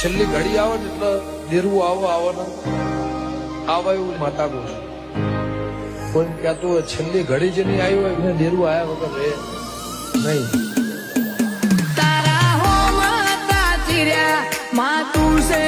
છેલ્લી ઘડી આવે ને એટલે દેરવું આવે એવું માતા કહું છું. કોઈ કહેતું હોય છેલ્લી ઘડી જે નહીં આવી હોય એને દેરવું આવ્યા વગર રહે નહીં. તારા હો માતા ચીર્યા માં તું છે